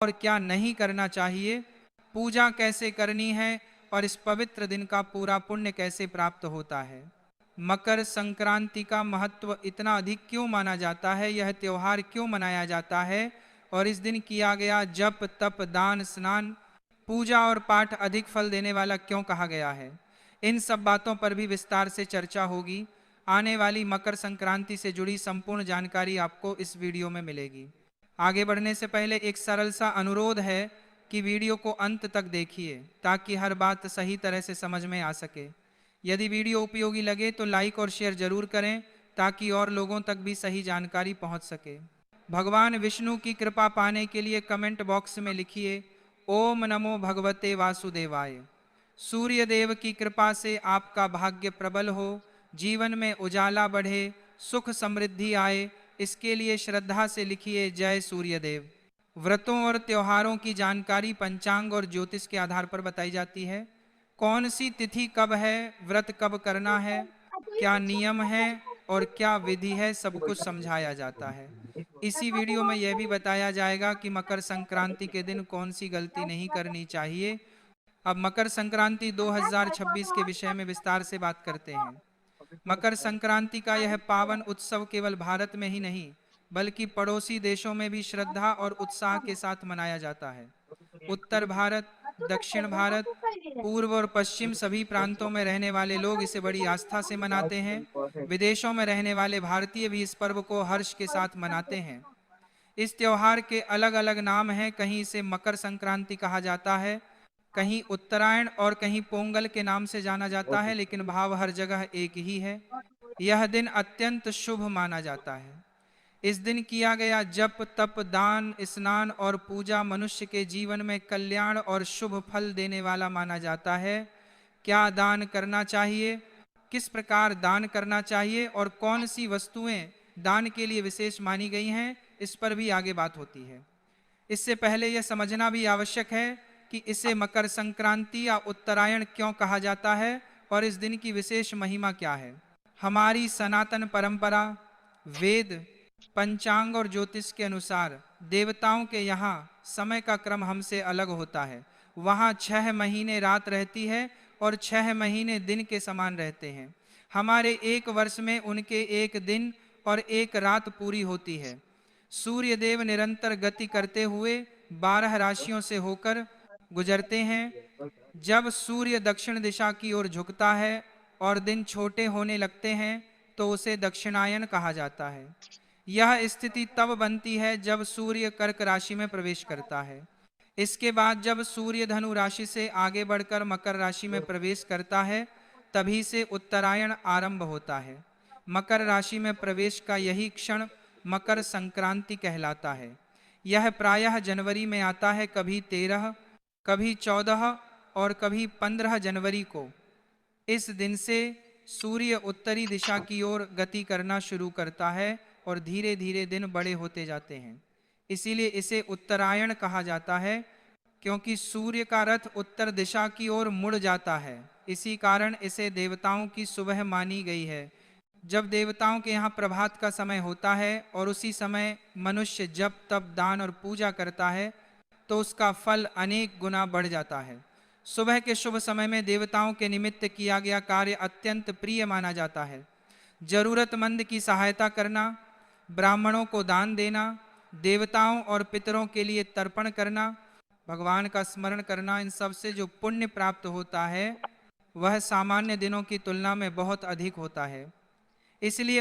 और क्या नहीं करना चाहिए, पूजा कैसे करनी है और इस पवित्र दिन का पूरा पुण्य कैसे प्राप्त होता है। मकर संक्रांति का महत्व इतना अधिक क्यों माना जाता है, यह त्योहार क्यों मनाया जाता है और इस दिन किया गया जप तप दान स्नान पूजा और पाठ अधिक फल देने वाला क्यों कहा गया है, इन सब बातों पर भी विस्तार से चर्चा होगी। आने वाली मकर संक्रांति से जुड़ी संपूर्ण जानकारी आपको इस वीडियो में मिलेगी। आगे बढ़ने से पहले एक सरल सा अनुरोध है कि वीडियो को अंत तक देखिए ताकि हर बात सही तरह से समझ में आ सके। यदि वीडियो उपयोगी लगे तो लाइक और शेयर जरूर करें ताकि और लोगों तक भी सही जानकारी पहुंच सके। भगवान विष्णु की कृपा पाने के लिए कमेंट बॉक्स में लिखिए ओम नमो भगवते वासुदेवाय। सूर्य देव की कृपा से आपका भाग्य प्रबल हो, जीवन में उजाला बढ़े, सुख समृद्धि आए, इसके लिए श्रद्धा से लिखिए जय सूर्य देव। व्रतों और त्योहारों की जानकारी पंचांग और ज्योतिष के आधार पर बताई जाती है। कौन सी तिथि कब है, व्रत कब करना है, क्या नियम है और क्या विधि है, सब कुछ समझाया जाता है। इसी वीडियो में यह भी बताया जाएगा कि मकर संक्रांति के दिन कौन सी गलती नहीं करनी चाहिए। अब मकर संक्रांति 2026 के विषय में विस्तार से बात करते हैं। मकर संक्रांति का यह पावन उत्सव केवल भारत में ही नहीं बल्कि पड़ोसी देशों में भी श्रद्धा और उत्साह के साथ मनाया जाता है। उत्तर भारत, दक्षिण भारत, पूर्व और पश्चिम सभी प्रांतों में रहने वाले लोग इसे बड़ी आस्था से मनाते हैं। विदेशों में रहने वाले भारतीय भी इस पर्व को हर्ष के साथ मनाते हैं। इस त्योहार के अलग अलग नाम हैं, कहीं इसे मकर संक्रांति कहा जाता है, कहीं उत्तरायण और कहीं पोंगल के नाम से जाना जाता है, लेकिन भाव हर जगह एक ही है। यह दिन अत्यंत शुभ माना जाता है। इस दिन किया गया जप तप दान स्नान और पूजा मनुष्य के जीवन में कल्याण और शुभ फल देने वाला माना जाता है। क्या दान करना चाहिए, किस प्रकार दान करना चाहिए और कौन सी वस्तुएं दान के लिए विशेष मानी गई हैं, इस पर भी आगे बात होती है। इससे पहले यह समझना भी आवश्यक है कि इसे मकर संक्रांति या उत्तरायण क्यों कहा जाता है और इस दिन की विशेष महिमा क्या है। हमारी सनातन परंपरा, वेद, पंचांग और ज्योतिष के अनुसार देवताओं के यहाँ समय का क्रम हमसे अलग होता है। वहाँ 6 महीने रात रहती है और 6 महीने दिन के समान रहते हैं। हमारे एक वर्ष में उनके एक दिन और एक रात पूरी होती है। सूर्य देव निरंतर गति करते हुए 12 राशियों से होकर गुजरते हैं। जब सूर्य दक्षिण दिशा की ओर झुकता है और दिन छोटे होने लगते हैं तो उसे दक्षिणायन कहा जाता है। यह स्थिति तब बनती है जब सूर्य कर्क राशि में प्रवेश करता है। इसके बाद जब सूर्य धनु राशि से आगे बढ़कर मकर राशि में प्रवेश करता है तभी से उत्तरायण आरंभ होता है। मकर राशि में प्रवेश का यही क्षण मकर संक्रांति कहलाता है। यह प्रायः जनवरी में आता है, कभी 13, कभी 14 और कभी 15 जनवरी को। इस दिन से सूर्य उत्तरी दिशा की ओर गति करना शुरू करता है और धीरे धीरे दिन बड़े होते जाते हैं। इसीलिए इसे उत्तरायण कहा जाता है, क्योंकि सूर्य का रथ उत्तर दिशा की ओर मुड़ जाता है। इसी कारण इसे देवताओं की सुबह मानी गई है। जब देवताओं के यहाँ प्रभात का समय होता है और उसी समय मनुष्य जप तप दान और पूजा करता है तो उसका फल अनेक गुना बढ़ जाता है। सुबह के शुभ समय में देवताओं के निमित्त किया गया कार्य अत्यंत प्रिय माना जाता है। जरूरतमंद की सहायता करना, ब्राह्मणों को दान देना, देवताओं और पितरों के लिए तर्पण करना, भगवान का स्मरण करना, इन सब से जो पुण्य प्राप्त होता है वह सामान्य दिनों की तुलना में बहुत अधिक होता है। इसलिए